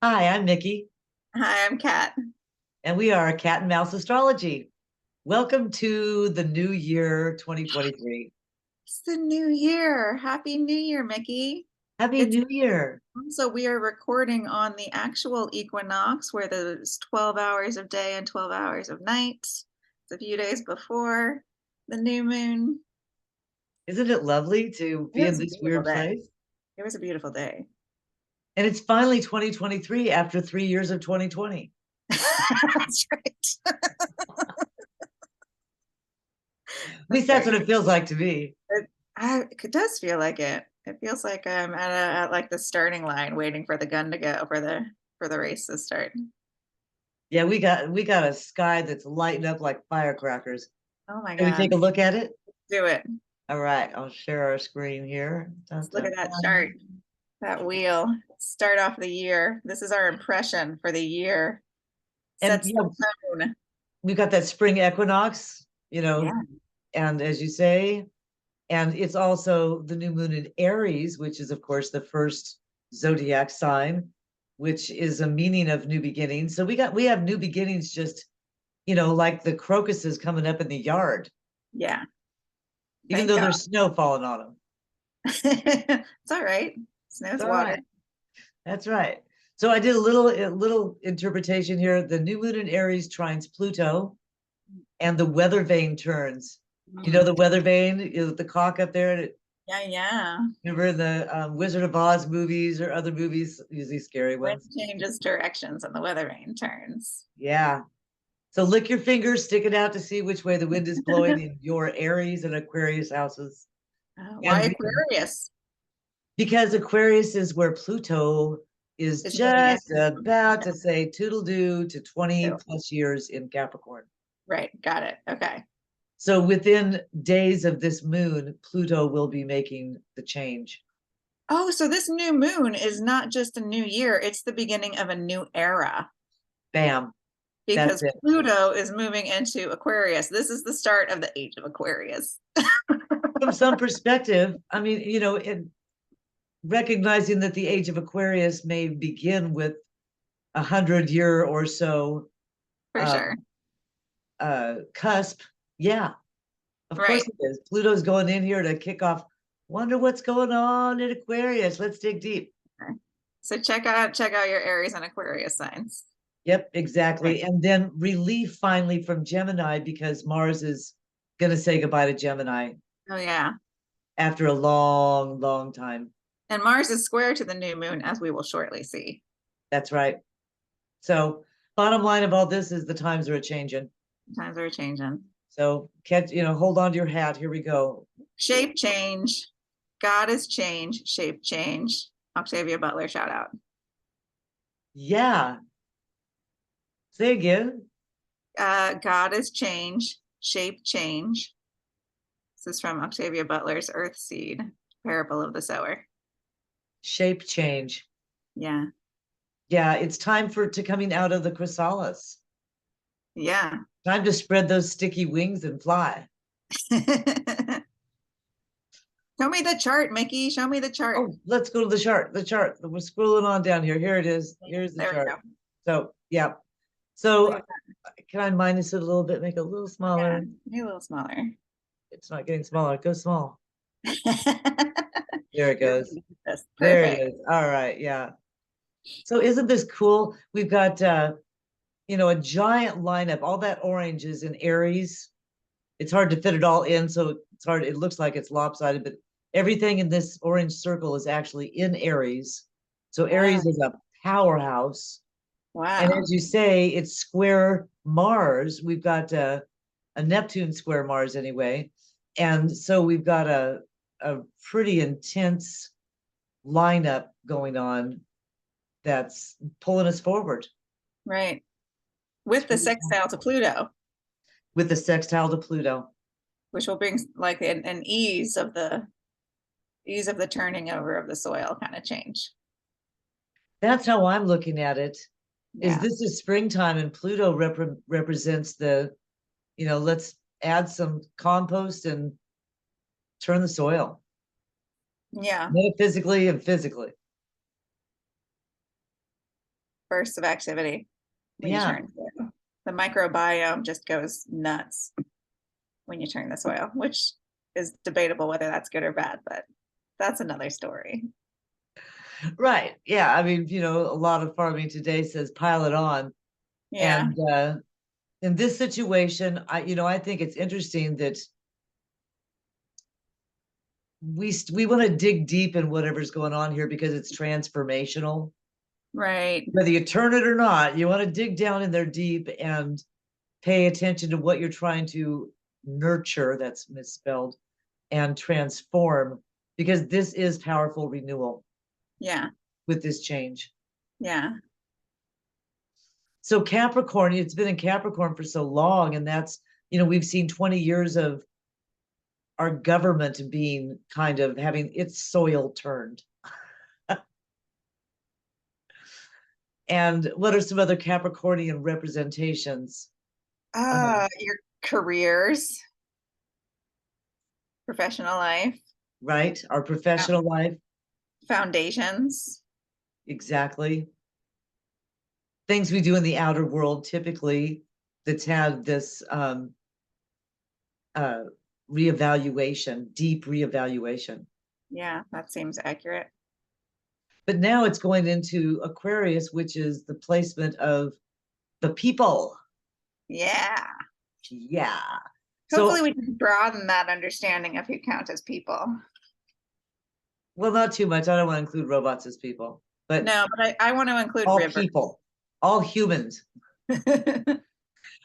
Hi, I'm Micki, Hi, I'm Kat. and we are Cat and Mouse Astrology. Welcome to the new year 2023. It's the new year. Happy New Year, Mickey. Happy It's New Year. also we are recording on the actual equinox where there's 12 hours of day and 12 hours of night. It's a few days before the new moon. Isn't it lovely to It be in was a this beautiful weird day. place? It was a beautiful day. And it's finally 2023 after 3 years of 2020. That's right. At That's least that's very what it feels like to me. it does feel like it. It feels like I'm at like the starting line waiting for the gun to go for the race to start. Yeah, we got a sky that's lighting up like firecrackers. Oh my Can we take God. a look at it? Do it. All right, I'll share our screen here. Dun, Let's look dun, at that chart, dun. that wheel. Start off the year. This is our impression for the year. And Sets the tone. we've got that spring equinox, Yeah. and as you say, and it's also the new moon in Aries, which is, of course, the first zodiac sign, which is a meaning of new beginnings. So we have new beginnings, just like the crocuses coming up in the yard, Yeah. even Thank though God. there's snow falling on them. It's all right. It's Snow's all water. right. That's right. So I did a little interpretation here. The new moon in Aries trines Pluto, and the weather vane turns. You know Mm. the weather vane is the cock up there, and Yeah, yeah. remember in the Wizard of Oz movies or other movies, usually scary Wind ones. changes directions and the weather vane turns. Yeah. So lick your fingers, stick it out to see which way the wind is blowing in your Aries and Aquarius houses. Why And Aquarius because Aquarius is where Pluto is is moving in? just about to say toodle doo to 20 Oh, plus years in Capricorn. right. Got it. Okay. So within days of this moon, Pluto will be making the change. Oh, so this new moon is not just a new year, it's the beginning of a new era. Bam. That's Because it. Pluto is moving into Aquarius. This is the start of the age of Aquarius. From some perspective, I mean, recognizing that the age of Aquarius may begin with 100 year or so For uh, sure. cusp. Yeah, of course Right. it is. Pluto's going in here to kick off. Wonder what's going on in Aquarius. Let's dig deep. So check out your Aries and Aquarius signs. Yep, Right. exactly. And then relief finally from Gemini because Mars is going to say goodbye to Gemini Oh yeah. after a long, long time. And Mars is square to the new moon, as we will shortly see. That's right. So, bottom line of all this is the times are a changing. Times are changing. So, hold on to your hat. Here we go. Shape change. God is change. Shape change. Octavia Butler shout out. Yeah. Say again. God is change. Shape change. This is from Octavia Butler's Earth Seed, Parable of the Sower. Shape change. Yeah. Yeah, it's time to coming out of the chrysalis. Yeah. Time to spread those sticky wings and fly. Show me the chart, Mickey. Show me the chart. Oh, let's go to the chart. The chart. We're scrolling on down here. Here it is. Here's the There we chart. go. So, yeah. Look So, at can I minus it a little bit, make it a little that. smaller? Maybe a little smaller. It's not getting smaller. Go small. There it goes. That's There it perfect. is. All right. Yeah. So isn't this cool? We've got a giant lineup. All that orange is in Aries. It's hard to fit it all in, so it's hard. It looks like it's lopsided, but everything in this orange circle is actually in Aries. So Wow. Aries is a powerhouse. And Wow. as you say, it's square Mars. We've got a Neptune square Mars anyway. And so we've got a pretty intense lineup going on that's pulling us forward. Right. It's With the really sextile to Pluto, with the sextile to Pluto. which will bring like an ease of the turning over of the soil kind of change. That's how I'm looking at it. Is Yeah. this is springtime and Pluto represents let's add some compost and turn the soil Yeah. metaphysically and physically. bursts of activity when you Yeah. turn soil. The microbiome just goes nuts when you turn the soil, which is debatable whether that's good or bad, but that's another story. Right. Yeah. I mean, a lot of farming today says pile it on. Yeah. And in this situation, I think it's interesting that we want to dig deep in whatever's going on here because it's transformational. Right. Whether you turn it or not, you want to dig down in there deep and pay attention to what you're trying to nurture, that's misspelled, and transform, because this is powerful renewal Yeah. with this change. Yeah. So Capricorn, it's been in Capricorn for so long, and that's, we've seen 20 years of our government being kind of having its soil turned. And what are some other Capricornian representations? Your careers, professional life, Right? Our professional life. foundations. Exactly. Things we do in the outer world typically that's had this reevaluation, deep reevaluation. Yeah, that seems accurate. But now it's going into Aquarius, which is the placement of the people. Yeah. Yeah. Hopefully So, we can broaden that understanding of who count as people. well, not too much. I don't want to include robots as people, but No, but I want to include all rivers. people, all humans. And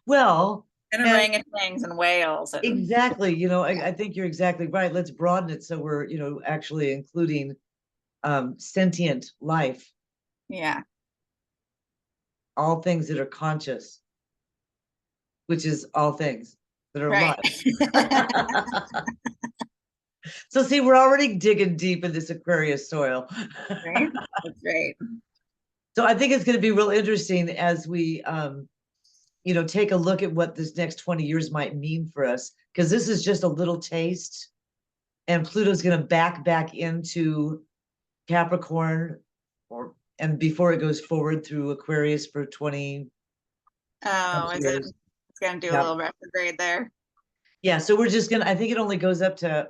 Well, and orangutans and whales. And exactly, I think you're exactly right. Let's broaden it so we're, actually including sentient life, yeah. all things that are conscious, which is all things that are Right. alive. So see, we're already digging deep in this Aquarius soil. Right. That's right. So I think it's going to be real interesting as we take a look at what this next 20 years might mean for us, because this is just a little taste, and Pluto's going to back into Capricorn, and before it goes forward through Aquarius for 20 Oh, is it? years. It's gonna do a Yeah. little retrograde there. Yeah, so we're just gonna, I think it only goes up to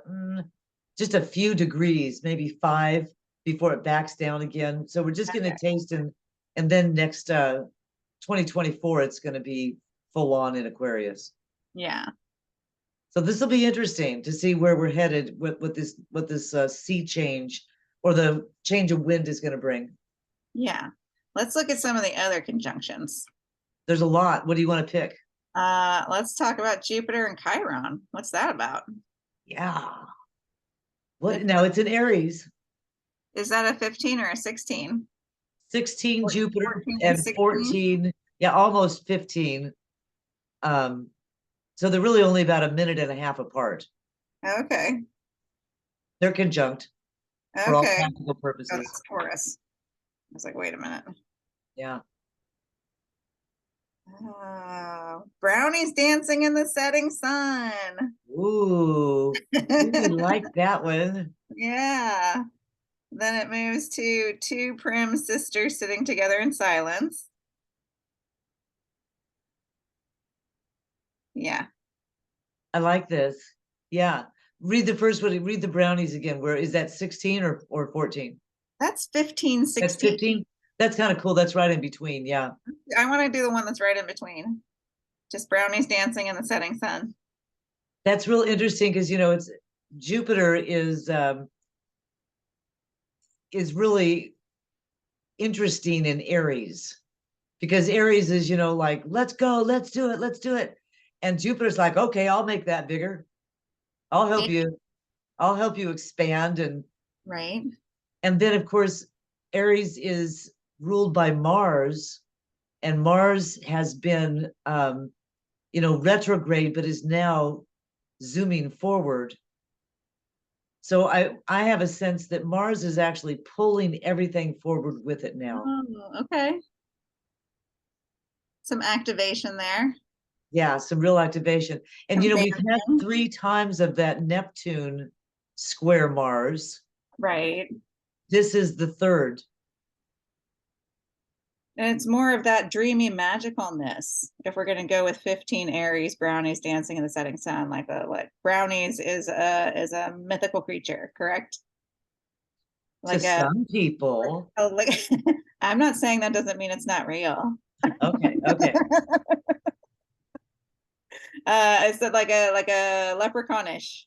just a few degrees, maybe 5 before it backs down again. So we're just gonna taste, and then next 2024 it's gonna be full on in Aquarius. Yeah. So this will be interesting to see where we're headed with this sea change or the change of wind is gonna bring. Yeah. Let's look at some of the other conjunctions. There's a lot. What do you want to pick? Let's talk about Jupiter and Chiron. What's that about? Yeah. What now? It's in Aries. Is that a 15 or a 16? 16 Jupiter 14 and 16? 14, yeah, almost 15. So they're really only about a minute and a half apart. Okay. They're conjunct for all Okay. practical Oh, purposes. that's Taurus. I was like, wait a minute. Yeah. Brownies dancing in the setting sun. Ooh, we like that one. Yeah. Then it moves to two prim sisters sitting together in silence. Yeah. I like this. Yeah. Read the first one. Read the brownies again. Where is that, 16 or 14? That's 15, That's 16. 15. That's kind of cool. That's right in between. Yeah. I want to do the one that's right in between. Just brownies dancing in the setting sun. That's real interesting because it's Jupiter is really interesting in Aries, because Aries is, like, let's go, let's do it, let's do it. And Jupiter's like, okay, I'll make that bigger. I'll help you. I'll help you expand. Right. And then of course, Aries is ruled by Mars, and Mars has been retrograde, but is now zooming forward. So I have a sense that Mars is actually pulling everything forward with it now. Oh, okay. Some activation there. Yeah, some real activation. And we've had Comparison. 3 times of that Neptune square Mars. Right. This is the third. And it's more of that dreamy magicalness. If we're going to go with 15 Aries, brownies dancing in the setting sun, like brownies is a mythical creature, correct? To Like some people. like I'm not saying that doesn't mean it's not real. Okay, okay. I said like a leprechaunish,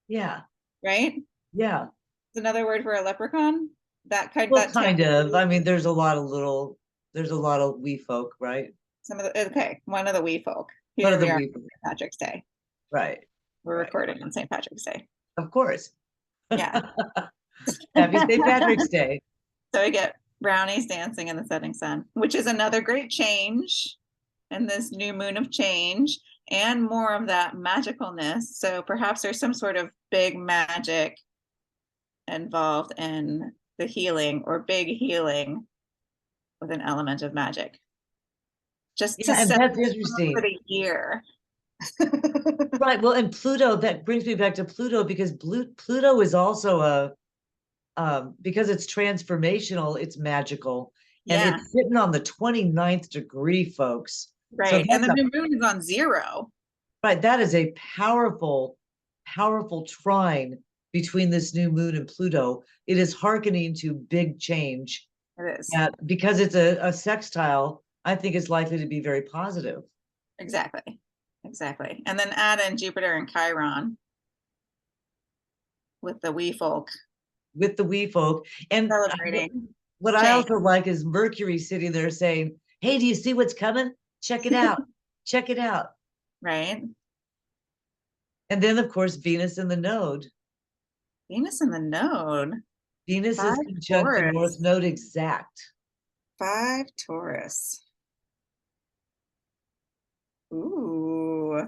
Yeah, right? yeah. It's another word for a leprechaun. That kind Well, that kind tale. of. I mean, there's a lot of wee folk, right? Some of the okay, one of the wee folk. One Here of the we are on wee folk. St. Patrick's Day. Right, We're right. recording on St. Patrick's Day. Of course. Yeah. Happy St. Patrick's Day. So we get brownies dancing in the setting sun, which is another great change in this new moon of change and more of that magicalness. So perhaps there's some sort of big magic involved in the healing or big healing with an element of magic. Just to Yeah, and set that's for interesting. the year. Right. Well, and Pluto, that brings me back to Pluto because Pluto is also because it's transformational, it's magical. And Yeah, it's sitting on the 29th degree, folks. So right. And that's the new moon is on 0. right. That is a powerful, powerful trine between this new moon and Pluto. It is hearkening to big change. It is. Yeah, because it's a sextile, I think it's likely to be very positive. Exactly. Exactly. And then add in Jupiter and Chiron with the wee folk With the wee folk. And celebrating what I change, also like is Mercury sitting there saying, "Hey, do you see what's coming? Check it out. Check it out." right? And then, of course, Venus in the node. Venus in the node. Venus is 5 conjunct the North Taurus. Node exact. 5 Taurus. Ooh.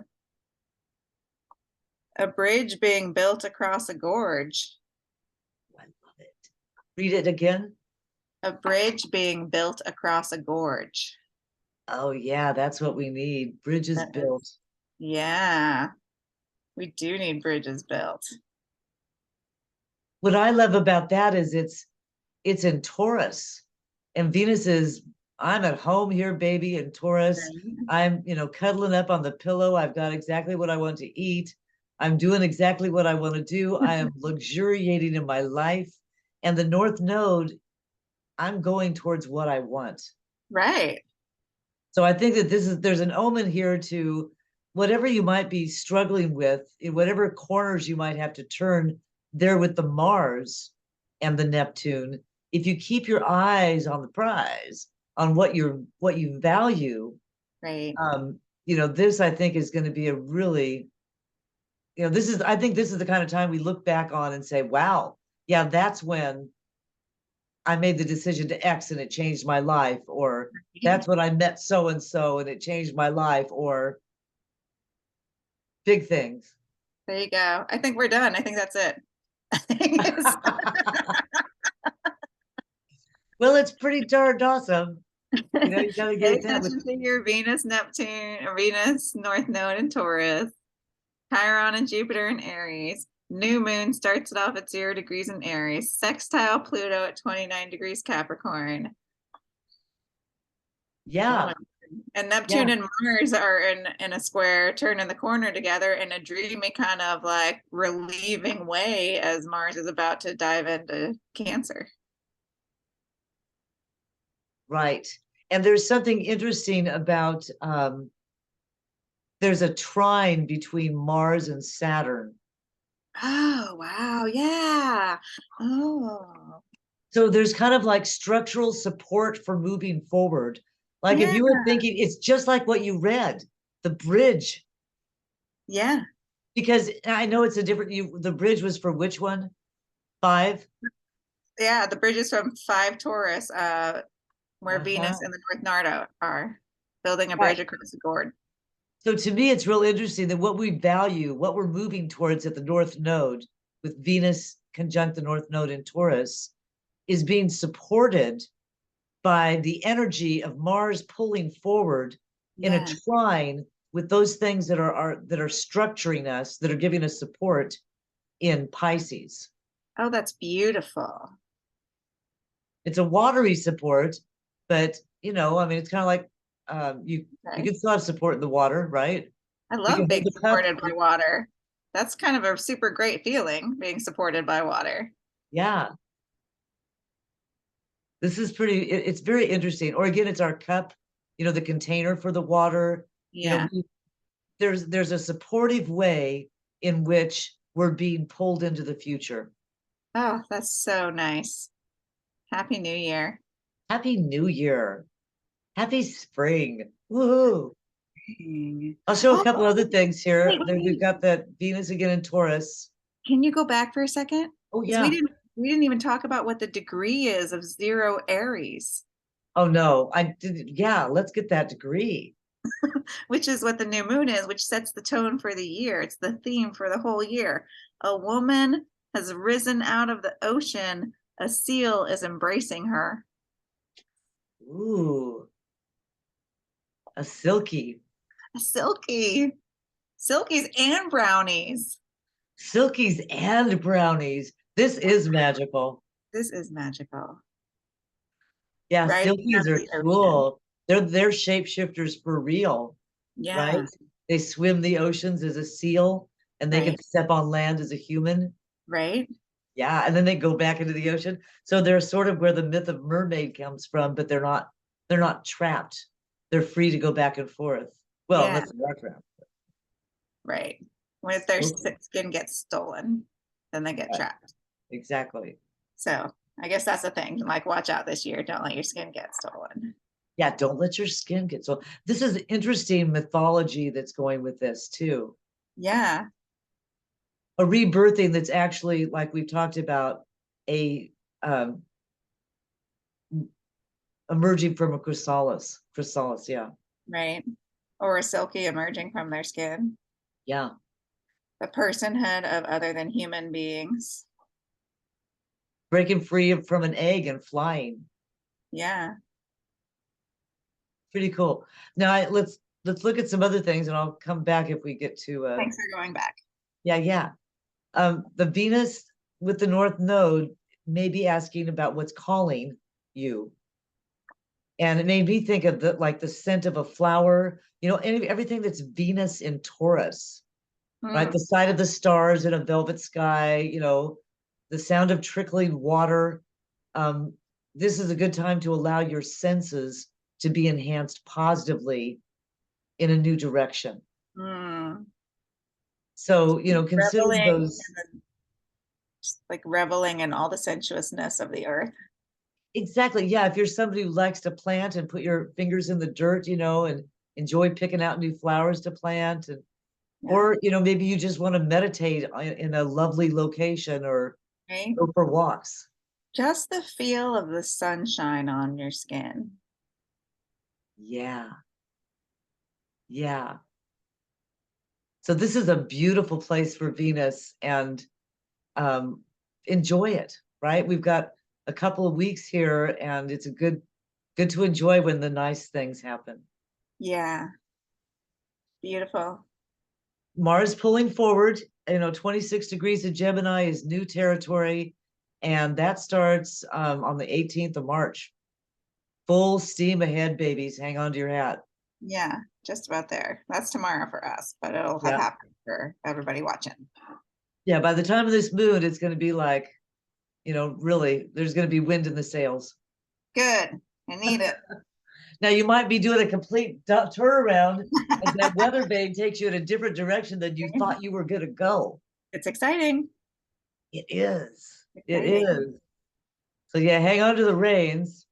A bridge being built across a gorge. I love it. Read it again. A bridge being built across a gorge. Oh, yeah, that's what we need. Bridges That is, built. yeah, we do need bridges built. What I love about that is it's in Taurus. And Venus is, I'm at home here, baby, in Taurus. Right. I'm, cuddling up on the pillow. I've got exactly what I want to eat. I'm doing exactly what I want to do. I am luxuriating in my life. And the North Node, I'm going towards what I want. Right. So I think that there's an omen here to whatever you might be struggling with, in whatever corners you might have to turn there with the Mars and the Neptune. If you keep your eyes on the prize, on what you value, Right. this I think is going to be a really, I think this is the kind of time we look back on and say, wow, yeah, that's when I made the decision to X and it changed my life, or that's when I met so and so and it changed my life, or big things. There you go. I think we're done. I think that's it. Well, it's pretty darn awesome. You got to give Pay it that with attention to your Venus, Neptune, or Venus, North Node in Taurus, Chiron and Jupiter in Aries. New moon starts it off at 0 degrees in Aries, sextile Pluto at 29 degrees Capricorn. yeah, And yeah, Neptune and Mars are in a square, turning the corner together in a dreamy kind of like relieving way as Mars is about to dive into Cancer. right. And there's something interesting about there's a trine between Mars and Saturn. Oh, wow. Yeah. Oh, So there's kind of like structural support for moving forward. Like if yeah. you were thinking, it's just like what you read, the bridge, Yeah. because I know it's a different, the bridge was for which one? 5? Yeah. The bridges from 5 Taurus, where Uh-huh. Venus and the North Node are building a Right. bridge across the gourd. So to me, it's real interesting that what we value, what we're moving towards at the North Node with Venus conjunct the North Node in Taurus is being supported by the energy of Mars pulling forward in a Yeah. trine with those things that are structuring us, that are giving us support in Pisces. Oh, that's beautiful. It's a watery support, but you know, I mean, it's kind of like you Okay. can still have support in the water, right? I You love can hold being the cup. supported by water. That's kind of a super great feeling, being supported by water. Yeah, this is pretty. It's very interesting. Or again, it's our cup. You know, the container for the water. You know, Yeah. there's a supportive way in which we're being pulled into the future. Oh, that's so nice. Happy New Year. Happy New Year. Happy spring. Woohoo. Dang. I'll show a Oh, couple other things wait, here. wait, Then we've wait. got that Venus again in Taurus. Can you go back for a second? Oh Because yeah. we didn't even talk about what the degree is of zero Aries, Oh no, I did. Yeah, let's get that degree. which is what the new moon is, which sets the tone for the year. It's the theme for the whole year. A woman has risen out of the ocean. A seal is embracing her. Ooh, a silky. A silky, silkies and brownies. Silkies and brownies. This is magical. This is magical. Yeah, Rising out silkies of are the ocean. cool. They're shapeshifters for real, right? Yeah, They swim the oceans as a seal and they can right, step on land as a human. right. Yeah, and then they go back into the ocean. So they're sort of where the myth of mermaid comes from, but they're not trapped. They're free to go back and forth. Well, Yeah, unless they are trapped. right. When if their Okay, skin gets stolen, then they get right, trapped. exactly. So I guess that's the thing. Like, watch out this year. Don't let your skin get stolen. Yeah, don't let your skin get so. This is interesting mythology that's going with this too. Yeah, A rebirthing that's actually, like we've talked about, a um emerging from a chrysalis. Chrysalis, yeah. right. Or a silky emerging from their skin. Yeah. The personhood of other than human beings. Breaking free from an egg and flying. Yeah. Pretty cool. Now let's look at some other things and I'll come back if we get to Thanks for going back. yeah. The Venus with the North Node may be asking about what's calling you. And it made me think of the like the scent of a flower, you know, everything that's Venus in Taurus, right? Mm, The sight of the stars in a velvet sky, you know, the sound of trickling water. Um, this is a good time to allow your senses to be enhanced positively in a new direction. mm. So, you know, consider Reveling those. in like reveling in all the sensuousness of the earth. Exactly. Yeah. If you're somebody who likes to plant and put your fingers in the dirt, you know, and enjoy picking out new flowers to plant, and Yeah. or you know, maybe you just want to meditate in a lovely location or Right. go for walks. Just the feel of the sunshine on your skin. Yeah. Yeah. So this is a beautiful place for Venus, and um, enjoy it, right? We've got a couple of weeks here, and it's a good to enjoy when the nice things happen. Yeah. Beautiful. Mars pulling forward, you know, 26 degrees of Gemini is new territory, and that starts on the 18th of March. Full steam ahead, babies. Hang on to your hat. Yeah. Just about there. That's tomorrow for us, but it'll have Yeah. happened for everybody watching. Yeah. By the time of this moon, it's going to be like, you know, really, there's going to be wind in the sails. Good. I need it. Now, you might be doing a complete turnaround as that weather-vane takes you in a different direction than you thought you were going to go. It's exciting. It is. It Exciting. is. So, yeah, hang on to the reins.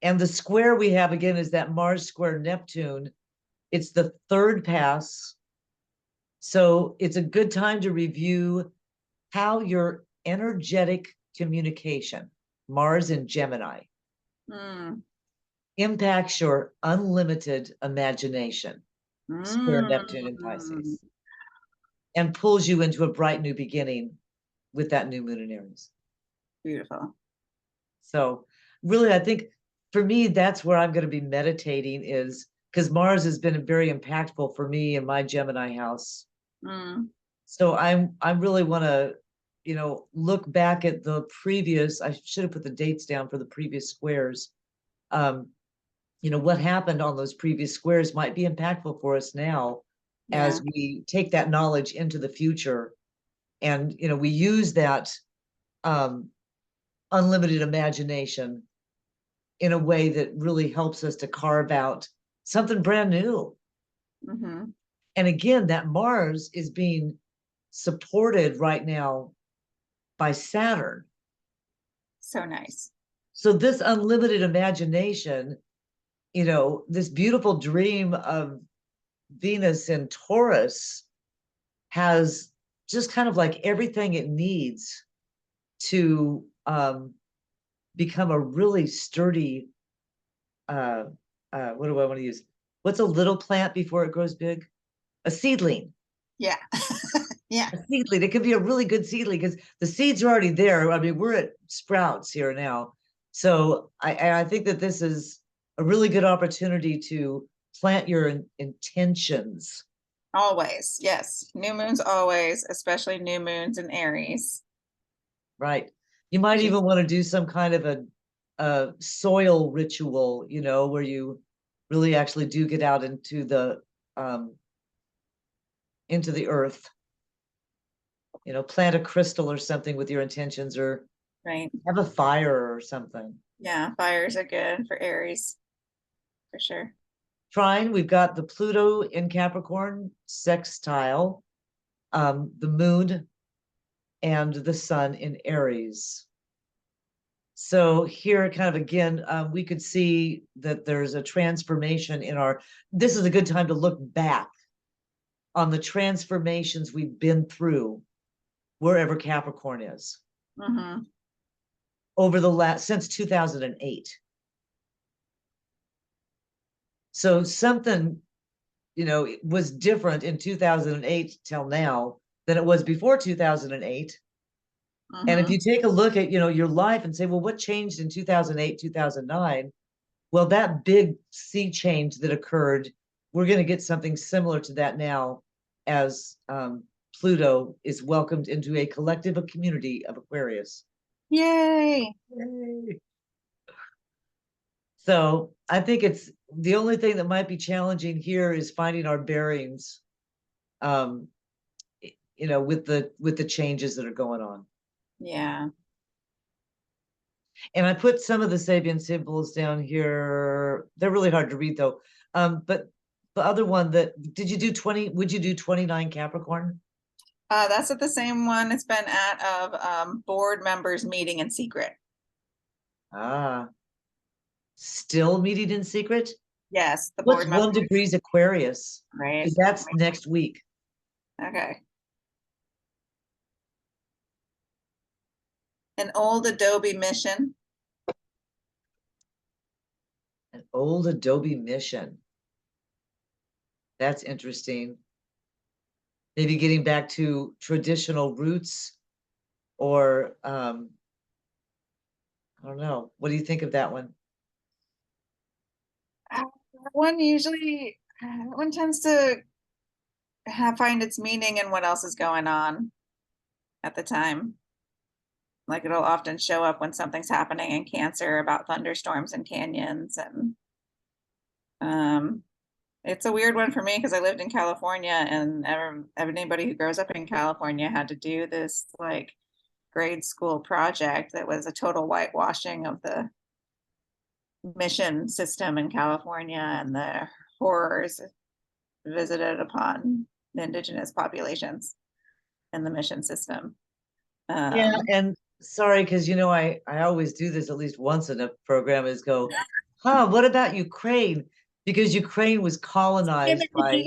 And the square we have again is that Mars square Neptune. It's the third pass. So it's a good time to review how your energetic communication, Mars and Gemini, Mm. impacts your unlimited imagination, square Neptune in Mm. Pisces, and pulls you into a bright new beginning with that new moon in Aries. Beautiful. So really, I think for me, that's where I'm going to be meditating is because Mars has been very impactful for me in my Gemini house. Mm. So I really want to, you know, look back at the previous. I should have put the dates down for the previous squares. what happened on those previous squares might be impactful for us now as we take that knowledge into the future. And, we use that unlimited imagination in a way that really helps us to carve out something brand new. And again, that Mars is being supported right now by Saturn. So nice. So this unlimited imagination, this beautiful dream of Venus and Taurus has just kind of like everything it needs to become a really sturdy, what do I want to use? What's a little plant before it grows big? A seedling. Yeah. Yeah. A seedling. It could be a really good seedling because the seeds are already there. I mean, we're at sprouts here now. So I think that this is a really good opportunity to plant your intentions. Always. Yes. New moons always, especially new moons in Aries. Right. You might even want to do some kind of a soil ritual, where you really actually do get out into the earth, plant a crystal or something with your intentions, or have a fire or something. Yeah, fires are good for Aries, for sure. Trine, we've got the Pluto in Capricorn sextile, the moon and the sun in Aries. So here kind of again, we could see that there's a transformation this is a good time to look back on the transformations we've been through wherever Capricorn is over since 2008. So something, was different in 2008 till now than it was before 2008. And if you take a look at, your life and say, well, what changed in 2008, 2009? Well, that big sea change that occurred, we're going to get something similar to that now as Pluto is welcomed into a collective community of Aquarius. Yay! Yay! So I think it's the only thing that might be challenging here is finding our bearings, with the changes that are going on. Yeah. And I put some of the Sabian symbols down here. They're really hard to read though. But the other one would you do 29 Capricorn? That's at the same one it's been at of board members meeting in secret. Still meeting in secret? Yes, the What's board 1 degrees Aquarius? Right. That's next week. Okay. An old Adobe mission. An old Adobe mission. That's interesting. Maybe getting back to traditional roots, or I don't know. What do you think of that one? One tends to find its meaning in what else is going on at the time. Like it'll often show up when something's happening in Cancer about thunderstorms and canyons, and it's a weird one for me because I lived in California, and anybody who grows up in California had to do this like grade school project that was a total whitewashing of the mission system in California and the horrors visited upon the indigenous populations and the mission system. Yeah, and sorry, because I always do this at least once in a program, is go, what about Ukraine? Because Ukraine was colonized by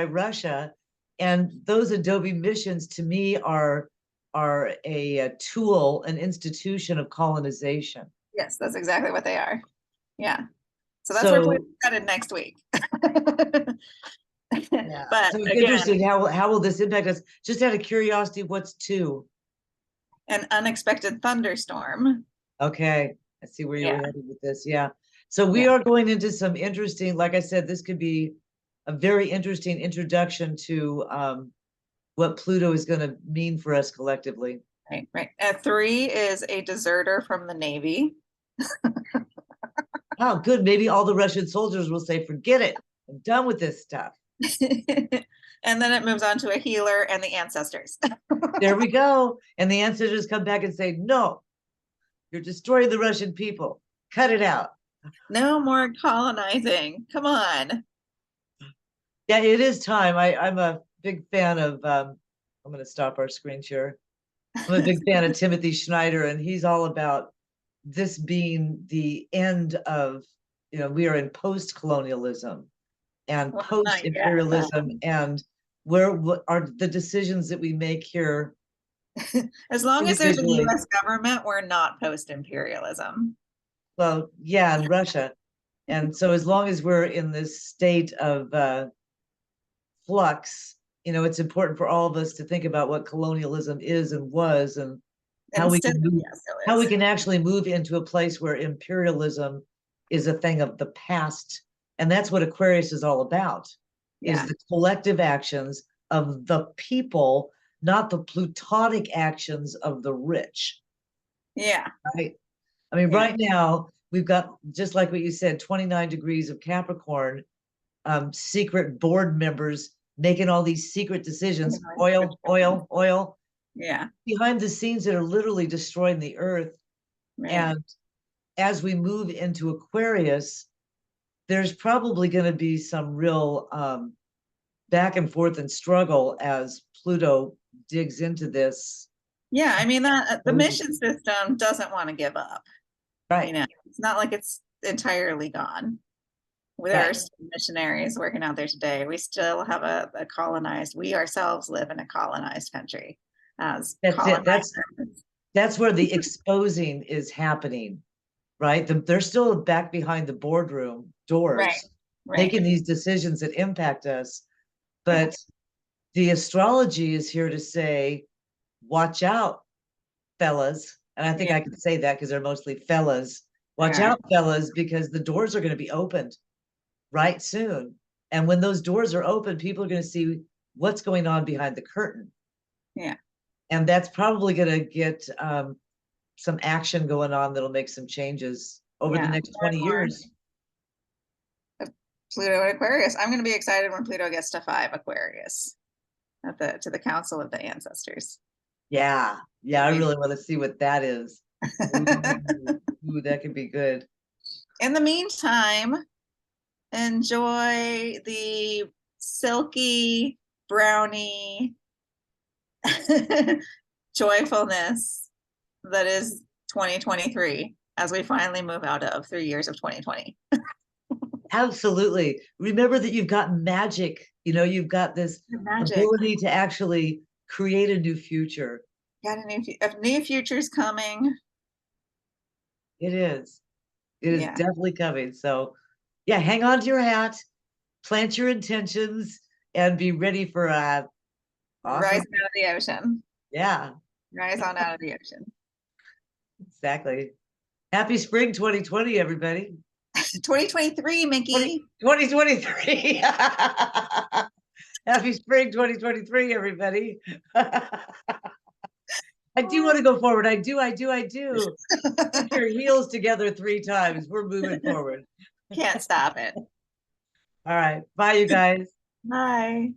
Russia, and those Adobe missions to me are a tool, an institution of colonization. Yes, that's exactly what they are. Yeah. So that's where we're headed next week. Yeah. But so it's interesting, how will this impact us? Just out of curiosity, what's 2? An unexpected thunderstorm. Okay, I see where you're headed with this. Yeah. So we are going into some interesting, like I said, this could be a very interesting introduction to what Pluto is going to mean for us collectively. Right, right. 3 is a deserter from the Navy. Oh, good. Maybe all the Russian soldiers will say, forget it. I'm done with this stuff. And then it moves on to a healer and the ancestors. There we go. And the ancestors come back and say, no, you're destroying the Russian people. Cut it out. No more colonizing. Come on. Yeah, it is time. I'm a big fan of, I'm going to stop our screen share. I'm a big fan of Timothy Schneider, and he's all about this being the end of, we are in post-colonialism and Well, post-imperialism, and what are the decisions that we make here. As long as there's a individually. US government, we're not post-imperialism. Well, yeah, in Russia. And so as long as we're in this state of flux, it's important for all of us to think about what colonialism is and was, and how we can move, how we can actually move into a place where imperialism is a thing of the past. And that's what Aquarius is all about, is the collective actions of the people, not the plutonic actions of the rich. Yeah. Right. I mean, right now we've got, just like what you said, 29 degrees of Capricorn, secret board members making all these secret decisions, oil, oil, oil. Yeah. Behind the scenes that are literally destroying the earth. Right. And as we move into Aquarius, there's probably going to be some real back and forth and struggle as Pluto digs into this. Yeah, I mean, the mission system doesn't want to give up. Right. It's not like it's entirely gone. There are still missionaries working out there today. We still have a colonized, we ourselves live in a colonized country. That's where the exposing is happening, right? They're still back behind the boardroom doors, making these decisions that impact us. But the astrology is here to say, watch out, fellas. And I think I can say that because they're mostly fellas. Watch out, fellas, because the doors are going to be opened right soon. And when those doors are open, people are going to see what's going on behind the curtain. Yeah. And that's probably going to get some action going on that'll make some changes over the next 20 years. Pluto and Aquarius. I'm going to be excited when Pluto gets to 5 Aquarius to the Council of the Ancestors. Yeah. Yeah. I really want to see what that is. Ooh, that could be good. In the meantime, enjoy the silky brownie joyfulness that is 2023 as we finally move out of 3 years of 2020. Absolutely. Remember that you've got magic. You've got this ability to actually create a new future. Got a new future's coming. It is. It is definitely coming. So yeah, hang on to your hat, plant your intentions, and be ready for a awesome rise out of the ocean. Yeah. Rise on out of the ocean. Exactly. Happy spring 2020, everybody. 2023, Micki. 2023. Happy spring 2023, everybody. I do want to go forward. I do. Put your heels together 3 times. We're moving forward. Can't stop it. All right. Bye, you guys. Bye.